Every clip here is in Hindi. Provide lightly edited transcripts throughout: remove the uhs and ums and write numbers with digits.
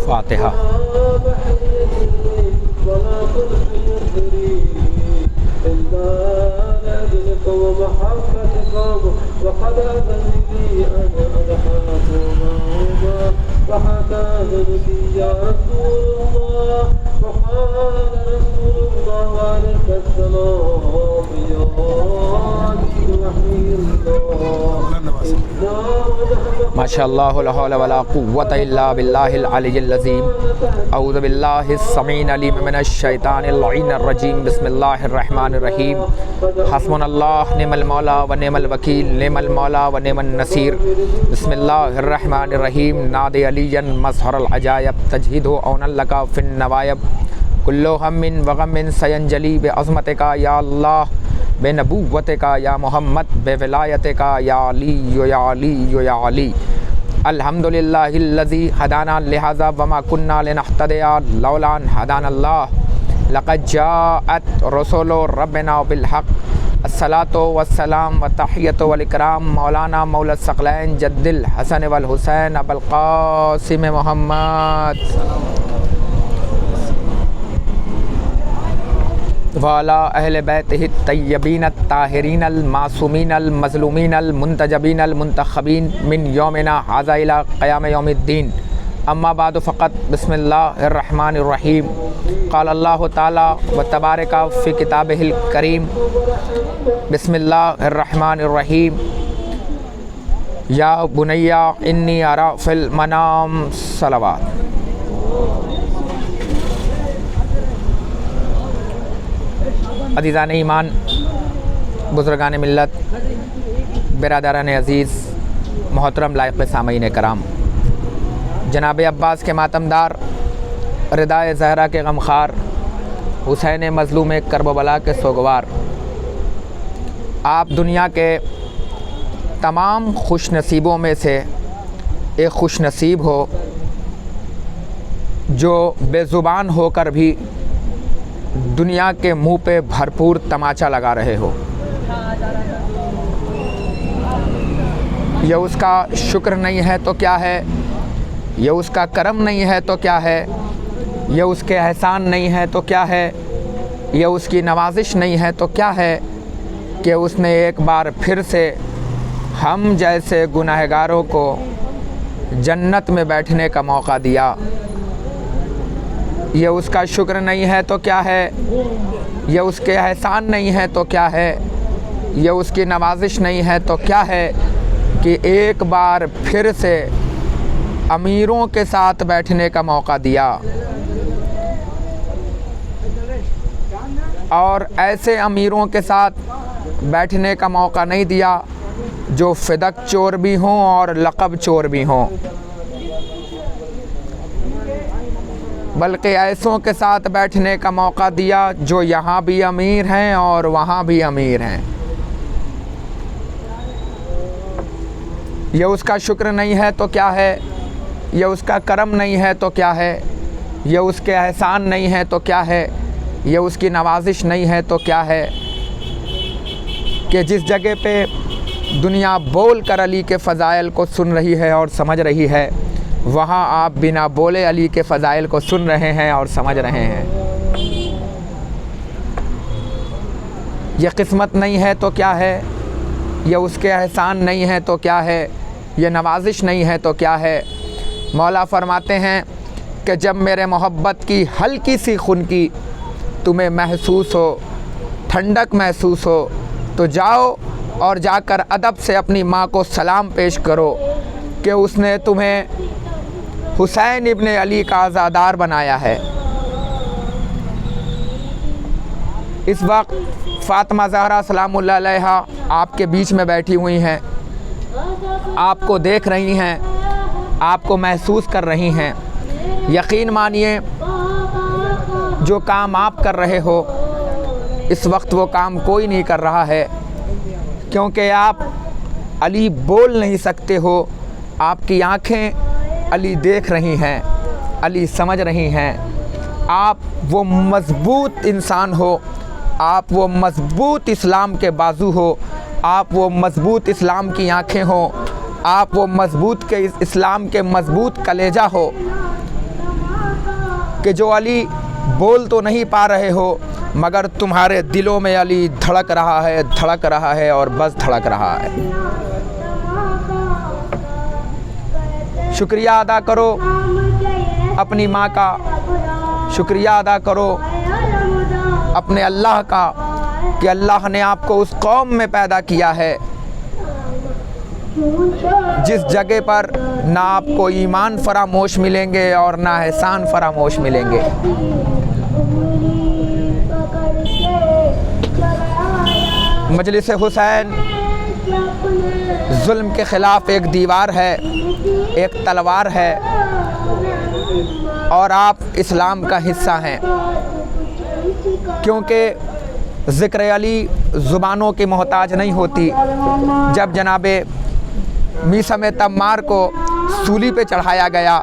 फातिहा। माशाअल्लाह ला हौला वला कुव्वता इल्ला बिल्लाहिल अलिय्यिल अज़ीम। अऊज़ु बिल्लाहिस समीइल अलीम मिनश शैतानिर लईनिर रजीम। बिस्मिल्लाहिर रहमानिर रहीम। हस्बुनल्लाह निअमल मौला व निअमल वकील, निअमल मौला व निअमन नसीर। बिस्मिल्लाहिर रहमानिर रहीम। नादे अलियन मज़हरल अजायब तजहीदु औनल लका फिन नवायब। कुल्लु हम्मिन व गम्मिन सयंजली बिअज़मतिका या अल्लाह, बेनबुव्वतिका या मोहम्मद, बेविलायतिका या अली या अली या अली। अल्हम्दुलिल्लाहिल्लज़ी हदाना लिहाज़ा वमा कुन्ना लिनहतदिया लौला अन हदानल्लाह। लक़द जाअत रसूलु रब्बिना बिल हक़। अस्सलातु वस्सलाम व तहियतु वल इकराम मौलाना मौला सकलैन जद्दिल हसन वल हुसैन अबुल क़ासिम मोहम्मद वाला अहले बैतिहि तय्यबीन ताहिरीन मासूमीन मज़लूमीन मुंतजबीन मुंतखबीन मिन यौमिना हाज़ा इला क़याम यौमिद्दीन। अम्मा बाद फ़क़त बिस्मिल्लाहिर रहमानिर रहीम। क़ाल अल्लाहु ताला व तबारका फ़ी किताबिहिल करीम। बिस्मिल्लाहिर रहमानिर रहीम। या बुनैया इन्नी अरा फ़िल मनाम सलवात। अज़ीज़ान ईमान, बुज़ुर्गान मिल्लत, बिरादरान अज़ीज़, मोहतरम लायक़ सामीन कराम, जनाब अब्बास के मातमदार, रिदाए ज़हरा के गमखार, हुसैन मज़लूम करबला के सोगवार, आप दुनिया के तमाम खुश नसीबों में से एक खुश नसीब हो जो बेज़ुबान होकर भी दुनिया के मुंह पे भरपूर तमाचा लगा रहे हो। यह उसका शुक्र नहीं है तो क्या है, यह उसका करम नहीं है तो क्या है, यह उसके एहसान नहीं है तो क्या है, यह उसकी नवाजिश नहीं है तो क्या है कि उसने एक बार फिर से हम जैसे गुनहगारों को जन्नत में बैठने का मौका दिया। यह उसका शुक्र नहीं है तो क्या है, यह उसके एहसान नहीं है तो क्या है, यह उसकी नवाजिश नहीं है तो क्या है कि एक बार फिर से अमीरों के साथ बैठने का मौका दिया। और ऐसे अमीरों के साथ बैठने का मौका नहीं दिया जो फ़िदक चोर भी हों और लक़ब चोर भी हों, बल्कि ऐसों के साथ बैठने का मौका दिया जो यहाँ भी अमीर हैं और वहाँ भी अमीर हैं। यह उसका शुक्र नहीं है तो क्या है, यह उसका करम नहीं है तो क्या है, यह उसके एहसान नहीं है तो क्या है, यह उसकी नवाजिश नहीं है तो क्या है कि जिस जगह पे दुनिया बोल कर अली के फ़ज़ाइल को सुन रही है और समझ रही है, वहाँ आप बिना बोले अली के फ़ज़ाइल को सुन रहे हैं और समझ रहे हैं। यह किस्मत नहीं है तो क्या है, यह उसके एहसान नहीं है तो क्या है, यह नवाजिश नहीं है तो क्या है। मौला फरमाते हैं कि जब मेरे मोहब्बत की हल्की सी खुनकी तुम्हें महसूस हो, ठंडक महसूस हो, तो जाओ और जाकर अदब से अपनी माँ को सलाम पेश करो कि उसने तुम्हें हुसैन इब्ने अली का आज़ादार बनाया है। इस वक्त फ़ातिमा ज़हरा सलामुल्लाह अलैहा आपके बीच में बैठी हुई हैं, आपको देख रही हैं, आपको महसूस कर रही हैं। यकीन मानिए जो काम आप कर रहे हो इस वक्त वो काम कोई नहीं कर रहा है, क्योंकि आप अली बोल नहीं सकते हो, आपकी आँखें अली देख रही हैं, अली समझ रही हैं। आप वो मज़बूत इंसान हो, आप वो मज़बूत इस्लाम के बाजू हो, आप वो मज़बूत इस्लाम की आँखें हो आप वो मजबूत के इस्लाम के मजबूत कलेजा हो कि जो अली बोल तो नहीं पा रहे हो मगर तुम्हारे दिलों में अली धड़क रहा है और बस धड़क रहा है। शुक्रिया अदा करो अपनी माँ का, शुक्रिया अदा करो अपने अल्लाह का कि अल्लाह ने आपको उस कौम में पैदा किया है जिस जगह पर ना आपको ईमान फरामोश मिलेंगे और ना एहसान फरामोश मिलेंगे। मजलिस हुसैन जुल्म के ख़िलाफ़ एक दीवार है, एक तलवार है और आप इस्लाम का हिस्सा हैं, क्योंकि ज़िक्र अली ज़ुबानों की मोहताज नहीं होती। जब जनाबे मीसम तम्मार को सूली पे चढ़ाया गया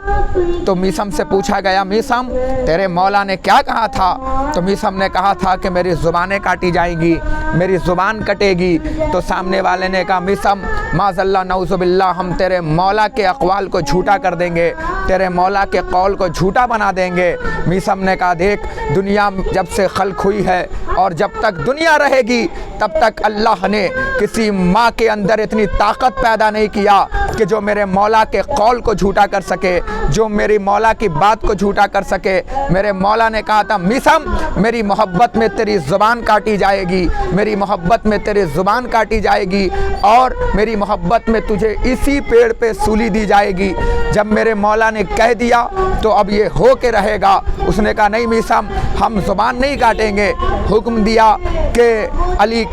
तो मीसम से पूछा गया, मीसम तेरे मौला ने क्या कहा था? तो मीसम ने कहा था कि मेरी ज़ुबानें काटी जाएंगी, मेरी ज़ुबान कटेगी। तो सामने वाले ने कहा, मीसम माज़ल्ला नऊज़ुबिल्लाह, हम तेरे मौला के अक़वाल को झूठा कर देंगे, तेरे मौला के कौल को झूठा बना देंगे। मीसम ने कहा, देख दुनिया जब से खल्क़ हुई है और जब तक दुनिया रहेगी तब तक अल्लाह ने किसी माँ के अंदर इतनी ताकत पैदा नहीं किया कि जो मेरे मौला के कौल को झूठा कर सके, जो मेरी मौला की बात को झूठा कर सके। मेरे मौला ने कहा था, मीसम मेरी मोहब्बत में तेरी ज़ुबान काटी जाएगी, मेरी मोहब्बत में तेरी ज़ुबान काटी जाएगी और मेरी मोहब्बत में तुझे इसी पेड़ पे सूली दी जाएगी। जब मेरे मौला ने कह दिया तो अब ये हो के रहेगा। उसने कहा, नहीं मीसम, हम ज़ुबान नहीं काटेंगे। हुक्म दिया कि अली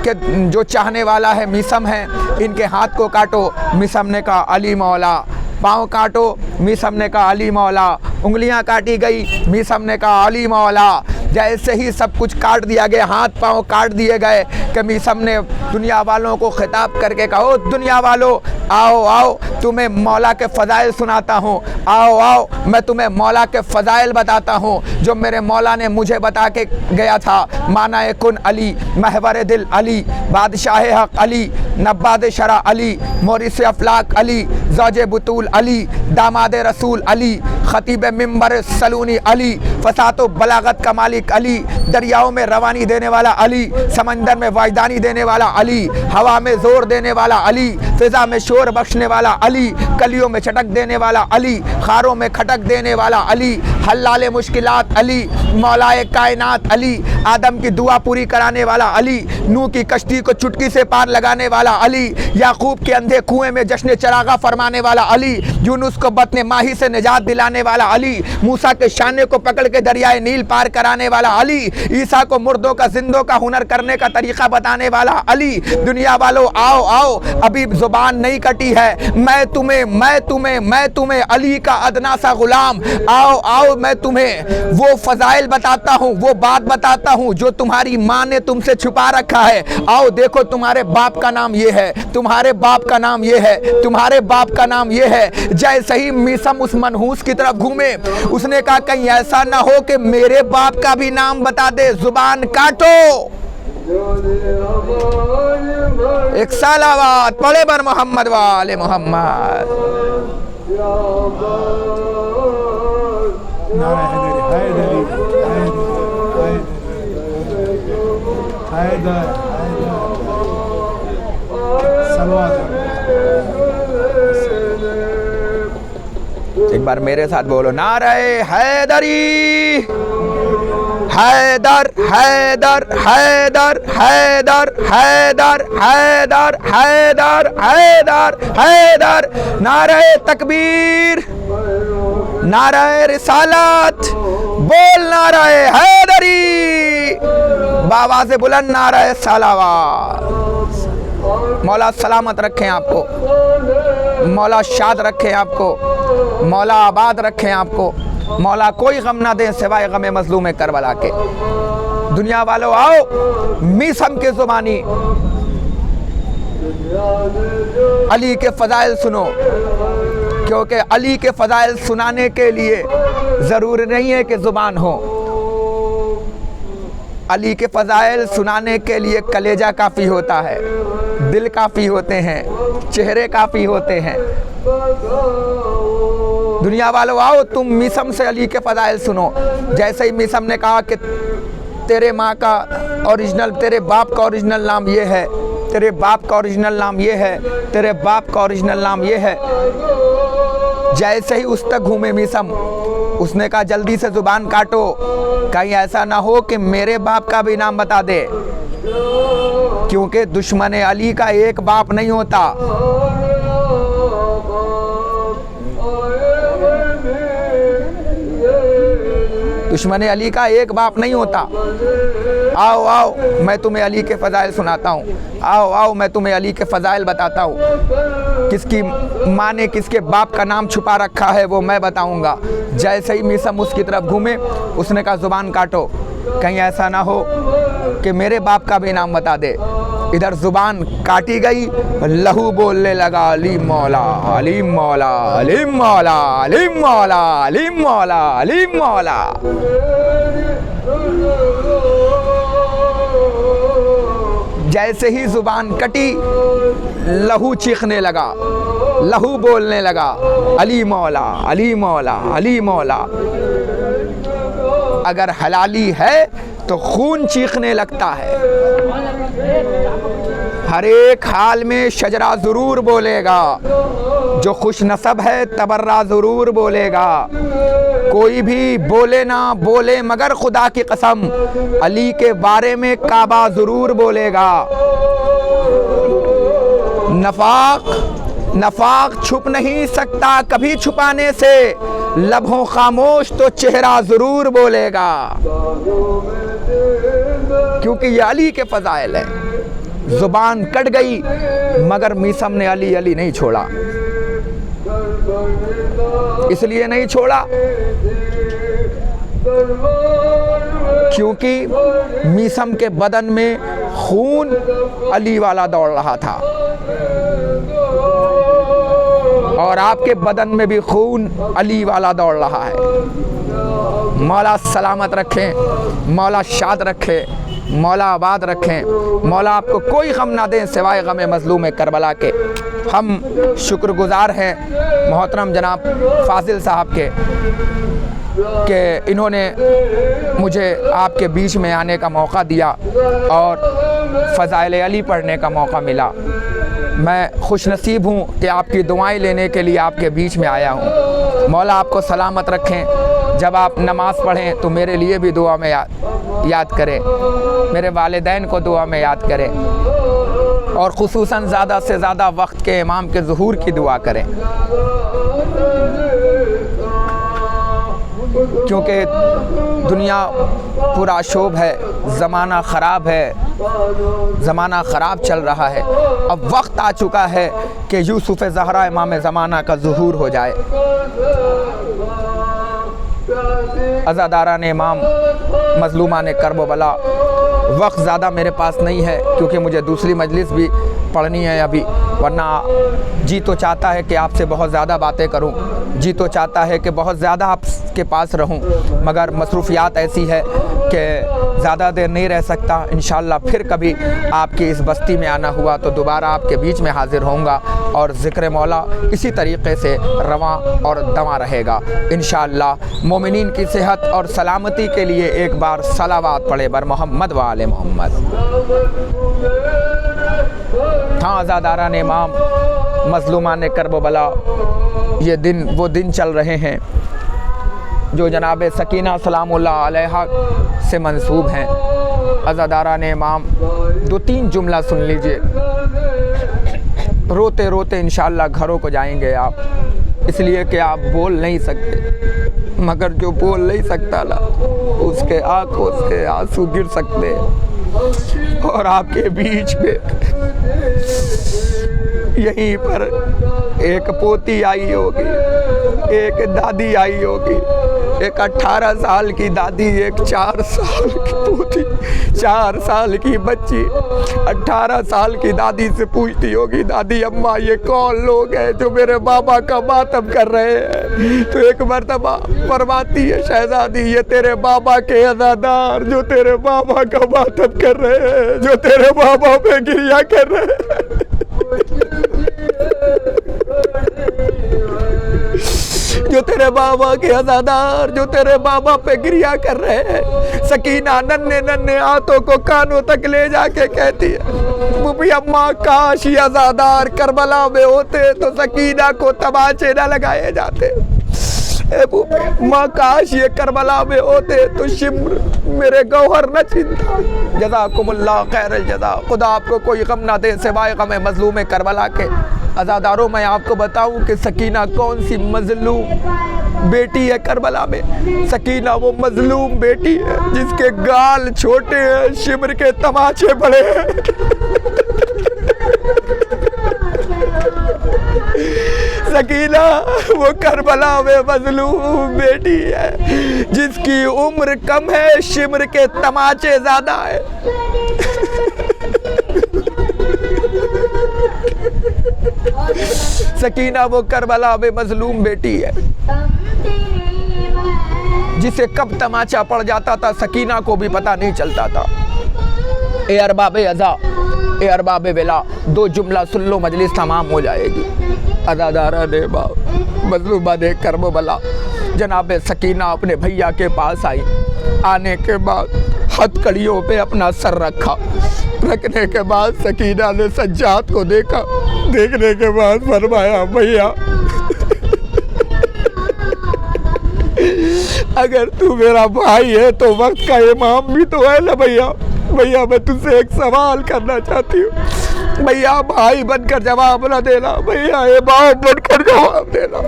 के जो चाहने वाला है मीसम है, इनके हाथ को काटो। मीसम ने कहा, अली मौला। पाँव काटो। मीसम ने कहा, अली मौला। उंगलियां काटी गई। मीसम ने कहा, अली मौला। जैसे ही सब कुछ काट दिया गया, हाथ पाँव काट दिए गए कि मीसम ने दुनिया वालों को खिताब करके कहा, ओ दुनिया वालों, आओ आओ तुम्हें मौला के फ़ज़ाइल सुनाता हूँ, आओ आओ मैं तुम्हें मौला के फ़ज़ाइल बताता हूँ जो मेरे मौला ने मुझे बता के गया था। माना कुन अली, महवर दिल अली, बादशाह हक़ अली, नब्बाद शरा अली, मोरिस अफलाक अली, ज़ौजे बुतूल अली, दामाद रसूल अली, ख़तीब मिंबर सलूनी अली, फ़सातो बलागत का मालिक अली, दरियाओं में रवानी देने वाला अली, समंदर में वाजदानी देने वाला अली, हवा में ज़ोर देने वाला अली, फ़िज़ा में शोर बख्शने वाला अली, कलियों में चटक देने वाला अली, खारों में खटक देने वाला अली, हल्लाले मुश्किलात अली, मौलाए कायनात अली, आदम की दुआ पूरी कराने वाला अली, नूह की कश्ती को चुटकी से पार लगाने वाला अली, याकूब के अंधे कुएं में जश्न चरागा फरमाने वाला अली, यूनुस को बतने माही से निजात दिलाने वाला अली, मूसा के शाने को पकड़ के दरियाए नील पार कराने वाला अली, ईसा को मुर्दों का जिंदों का हुनर करने का तरीका बताने वाला अली। दुनिया वालों आओ आओ, अभी जुबान नहीं कटी है, मैं तुम्हें अली का अदना सा गुलाम, आओ आओ मैं तुम्हें वो फजाइल बताता हूँ, वो बात बताता हूँ जो तुम्हारी माँ ने तुमसे छुपा रखा है। आओ देखो, तुम्हारे बाप का नाम ये है, तुम्हारे बाप का नाम ये है, तुम्हारे बाप का नाम ये है। जैसे ही मीसम उस मनहूस की तरफ घूमे, उसने कहा कहीं ऐसा ना हो कि मेरे बाप का भी नाम बता दे। जुबान काटो। एक सलावत पढ़े बर मोहम्मद वाले मोहम्मद। एक बार मेरे साथ बोलो, नारे हैदरी, हैदर हैदर हैदर हैदर हैदर हैदर हैदर हैदर हैदर। नारे तकबीर, नारे रिसालत, बोल नारे हैदरी, बाबा से बुलंद नारे सलावत। मौला सलामत रखें आपको, मौला शाद रखें आपको, मौला आबाद रखें आपको, मौला कोई गम ना दे सिवाय गम मजलूम करबला के। दुनिया वालों आओ, मीसम के ज़ुबानी अली के फ़ज़ाइल सुनो, क्योंकि अली के फ़ज़ाइल सुनाने के लिए ज़रूरी नहीं है कि ज़ुबान हो। अली के फ़ज़ाइल सुनाने के लिए कलेजा काफ़ी होता है, दिल काफ़ी होते हैं, चेहरे काफ़ी होते हैं। दुनिया वालों आओ तुम मीसम से अली के फ़ज़ाइल सुनो। जैसे ही मीसम ने कहा कि तेरे माँ का ओरिजिनल, तेरे बाप का ओरिजिनल नाम ये है, तेरे बाप का ओरिजिनल नाम ये है, तेरे बाप का ओरिजिनल नाम ये है, जैसे ही उस तक घूमे मीसम, उसने कहा जल्दी से ज़ुबान काटो, कहीं ऐसा ना हो कि मेरे बाप का भी नाम बता दे, क्योंकि दुश्मन अली का एक बाप नहीं होता। दुश्मन अली का एक बाप नहीं होता। आओ आओ मैं तुम्हें अली के फ़ज़ाइल सुनाता हूँ, आओ आओ मैं तुम्हें अली के फ़ज़ाइल बताता हूँ। किसकी माँ ने किसके बाप का नाम छुपा रखा है वो मैं बताऊँगा। जैसे ही मीसम उसकी तरफ घूमे, उसने कहा ज़ुबान काटो, कहीं ऐसा ना हो कि मेरे बाप का भी नाम बता दे। इधर ज़ुबान काटी गई, लहू बोलने लगा अली मौला, अली मौला, अली मौला, अली मौला, अली मौला, अली मौला। जैसे ही ज़ुबान कटी, लहू चीखने लगा, लहू बोलने लगा अली मौला, अली मौला, अली मौला। अगर हलाली है तो खून चीखने लगता है। हर एक हाल में शजरा ज़रूर बोलेगा, जो खुश नसब है तबर्रा ज़रूर बोलेगा। कोई भी बोले ना बोले मगर खुदा की कसम, अली के बारे में काबा ज़रूर बोलेगा। नफाक छुप नहीं सकता कभी छुपाने से, लबों खामोश तो चेहरा ज़रूर बोलेगा। क्योंकि ये अली के फ़ज़ाइल है। ज़ुबान कट गई मगर मीसम ने अली अली नहीं छोड़ा। इसलिए नहीं छोड़ा क्योंकि मीसम के बदन में खून अली वाला दौड़ रहा था, और आपके बदन में भी खून अली वाला दौड़ रहा है। मौला सलामत रखें, मौला शाद रखें, मौला आबाद रखें। मौला आपको कोई गम ना दें सिवाय गम मज़लूम करबला के। हम शुक्रगुज़ार हैं मोहतरम जनाब फ़ाज़िल साहब के कि इन्होंने मुझे आपके बीच में आने का मौका दिया और फ़ज़ाइल अली पढ़ने का मौका मिला। मैं खुश नसीब हूँ कि आपकी दुआएं लेने के लिए आपके बीच में आया हूँ। मौला आपको सलामत रखें। जब आप नमाज़ पढ़ें तो मेरे लिए भी दुआ में याद करें, मेरे वालिदैन को दुआ में याद करें, और ख़ुसूसन ज़्यादा से ज़्यादा वक्त के इमाम के ज़ुहूर की दुआ करें, क्योंकि दुनिया पूरा शोभ है, ज़माना ख़राब है, ज़माना ख़राब चल रहा है। अब वक्त आ चुका है कि यूसुफ़ ज़हरा इमाम ज़माना का ज़ुहूर हो जाए। अज़ादारान इमाम, मज़लूमान करबला, वक्त ज़्यादा मेरे पास नहीं है क्योंकि मुझे दूसरी मजलिस भी पढ़नी है अभी, वरना जी तो चाहता है कि आपसे बहुत ज़्यादा बातें करूं, जी तो चाहता है कि बहुत ज़्यादा आपके पास रहूं, मगर मसरूफ़ियात ऐसी है कि ज़्यादा देर नहीं रह सकता। इंशाअल्लाह फिर कभी आपकी इस बस्ती में आना हुआ तो दोबारा आपके बीच में हाज़िर होऊंगा, और ज़िक्र मौला इसी तरीक़े से रवां और दवा रहेगा इंशाअल्लाह। मोमिनीन की सेहत और सलामती के लिए एक बार सलावात पढ़े बर मोहम्मद व आले मोहम्मद। हाँ अज़ादारान इमाम, मज़लूमान करबला, ये दिन वो दिन चल रहे हैं जो जनाब सकीना सलामुल्लाह अलैहा से मंसूब हैं। अज़ादारान इमाम, 2-3 जुमला सुन लीजिए। रोते रोते इंशाअल्लाह घरों को जाएंगे आप, इसलिए कि आप बोल नहीं सकते, मगर जो बोल नहीं सकता ना उसके आंखों से आंसू गिर सकते हैं। और आपके बीच में यहीं पर एक पोती आई होगी, एक दादी आई होगी, एक 18 साल की दादी, एक 4 साल की पोती, 4 साल की बच्ची 18 साल की दादी से पूछती होगी, दादी अम्मा ये कौन लोग हैं जो मेरे बाबा का मातम कर रहे हैं? तो एक मर्तबा फरमाती है शहजादी, ये तेरे बाबा के अज़ादार जो तेरे बाबा का मातम कर रहे हैं, जो तेरे बाबा पे गिरिया कर रहे हैं। जो तेरे बाबा के अज़ादार जो तेरे बाबा पे गिरिया कर रहे हैं। सकीना नन्हे नन्हे हाथों को कानों तक ले जाके कहती है बुबी अम्मा काश ये अज़ादार करबला में होते तो सकीना को तमाचे न लगाए जाते। माँ काश ये करबला में होते तो शिम्र मेरे गौहर न चिंता। जज़ाकुमुल्लाह खैरल जज़ा। खुदा आपको कोई गम ना दे सिवाय गम मज़लूम करबला के। अज़ादारों मैं आपको बताऊं कि सकीना कौन सी मज़लूम बेटी है करबला में। सकीना वो मज़लूम बेटी है जिसके गाल छोटे हैं, शिम्र के तमाचे बड़े हैं। सकीना वो करबला में मज़लूम बेटी है जिसकी उम्र कम है, शिम्र के तमाचे ज़्यादा है। सकीना वो करबला में मज़लूम बेटी है जिसे कब तमाचा पड़ जाता था सकीना को भी पता नहीं चलता था। ए अरबाबे अज़ा ए अरबाबे वेला, दो जुमला सुन लो मजलिस तमाम हो जाएगी। अदादारा ने मजलूमा ने कर्म बला। जनाब सकीना अपने भैया के पास आई। आने के बाद हथकड़ियों पे अपना सर रखा। रखने के बाद सकीना ने सज्जाद को देखा। देखने के बाद फरमाया भैया अगर तू मेरा भाई है तो वक्त का इमाम भी तो है ना भैया। भैया मैं तुझसे एक सवाल करना चाहती हूँ। भैया भाई बनकर जवाब न देना, भैया ये बाप बनकर जवाब देना।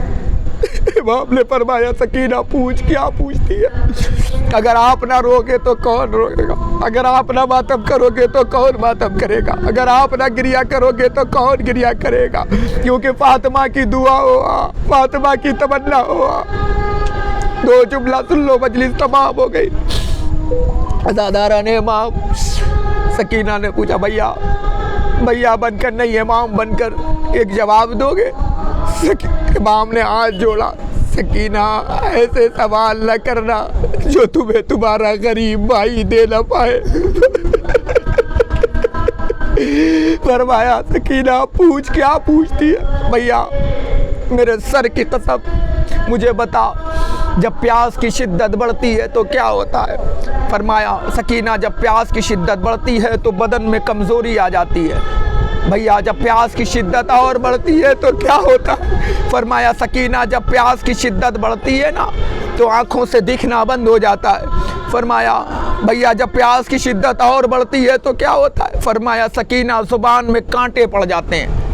बाप ने फरमाया सकीना पूछ, क्या पूछती है? अगर आप ना रोके तो कौन रोकेगा? अगर आप ना मातम करोगे तो कौन मातम करेगा? अगर आप ना गिरिया करोगे तो कौन गिरिया करेगा? क्योंकि फातिमा की दुआ हुआ, फातिमा की तमन्ना हुआ। दो जुमला सुन लो मजलिस तमाम हो गई। अज़ादारा ने इमाम सकीना ने पूछा भैया भैया बनकर नहीं इमाम बनकर एक जवाब दोगे? इमाम ने हाथ जोड़ा। सकीना ऐसे सवाल न करना जो तुम्हें तुम्हारा गरीब भाई दे न पाए। फरमाया सकीना पूछ, क्या पूछती है? भैया मेरे सर की कसम मुझे बता, जब प्यास की शिद्दत बढ़ती है तो क्या होता है? फरमाया सकीना जब प्यास की शिद्दत बढ़ती है तो बदन में कमज़ोरी आ जाती है। भैया जब प्यास की शिद्दत और बढ़ती है तो क्या होता है? फरमाया सकीना जब प्यास की शिद्दत बढ़ती है ना तो आँखों से दिखना बंद हो जाता है। फरमाया भैया जब प्यास की शिद्दत और बढ़ती है तो क्या होता है? फरमाया सकीना ज़ुबान में कांटे पड़ जाते हैं।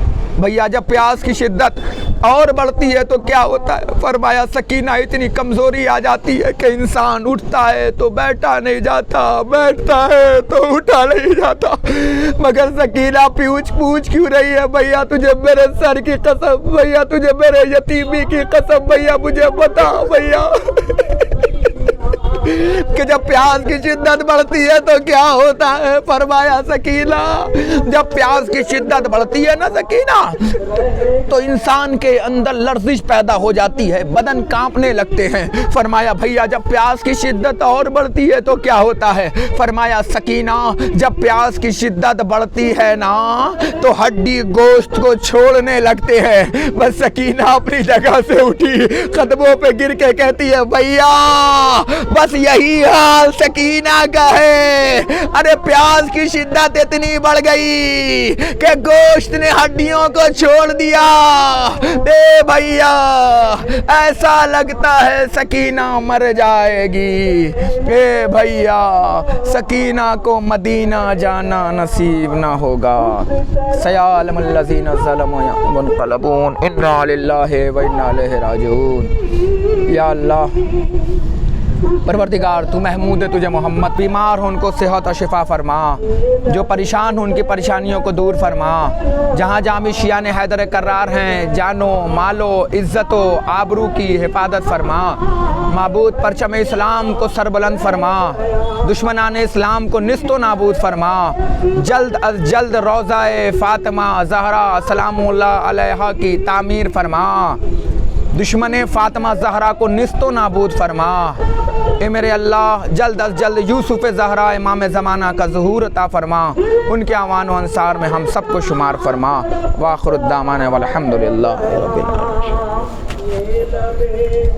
भैया जब प्यास की शिद्दत और बढ़ती है तो क्या होता है? फरमाया सकीना इतनी कमज़ोरी आ जाती है कि इंसान उठता है तो बैठा नहीं जाता, बैठता है तो उठा नहीं जाता। मगर सकीना पूछ क्यों रही है? भैया तुझे मेरे सर की कसम, भैया तुझे मेरे यतीमी की कसम, भैया मुझे बता भैया कि जब प्यास की शिद्दत बढ़ती है तो क्या होता है? फरमाया सकीना जब प्यास की शिद्दत बढ़ती है ना सकीना तो इंसान के अंदर लर्जिश पैदा हो जाती है, बदन कांपने लगते हैं। फरमाया भैया जब प्यास की शिद्दत और बढ़ती है तो क्या होता है? फरमाया सकीना जब प्यास की शिद्दत बढ़ती है ना तो हड्डी गोश्त को छोड़ने लगते हैं। बस सकीना अपनी जगह से उठी, कदमों पे गिर के कहती है भैया बस यही हाल सकीना का है। अरे प्यास की शिद्दत इतनी बढ़ गई कि गोश्त ने हड्डियों को छोड़ दिया। ए भैया ऐसा लगता है सकीना मर जाएगी। ए भैया सकीना को मदीना जाना नसीब ना होगा। सयालमुल लज़ीना ज़लमू मुनक़लबून इन्ना लिल्लाहि व इन्ना इलैहि राजिऊन। या अल्लाह परवरदिगार तू महमूद है, तुझे मोहम्मद बीमार हो उनको सेहत और शिफा फरमा, जो परेशान हो उनकी परेशानियों को दूर फरमा। जहाँ जामी शियाने हैदर करार हैं जानो मालो इज़्ज़तो आबरू की हिफाजत फरमा। माबूद परचम इस्लाम को सरबुलंद फरमा, दुश्मनान इस्लाम को निस्तो नाबूद फरमा। जल्द अज जल्द रोज़ाए फ़ातिमा ज़हरा सलामुल्लाह अलैहा की तामीर फरमा। दुश्मन फ़ातिमा ज़हरा को निस्तो नाबूद फरमा। ए मेरे अल्लाह जल्द अज जल्द यूसुफ़ ज़हरा इमाम ज़माना का ज़हूर अता फरमा। उनके आवान व अंसार में हम सबको शुमार फरमा। वाखिर दामाना वल हम्दुलिल्लाहि रब्बिल आलमीन। ये लबे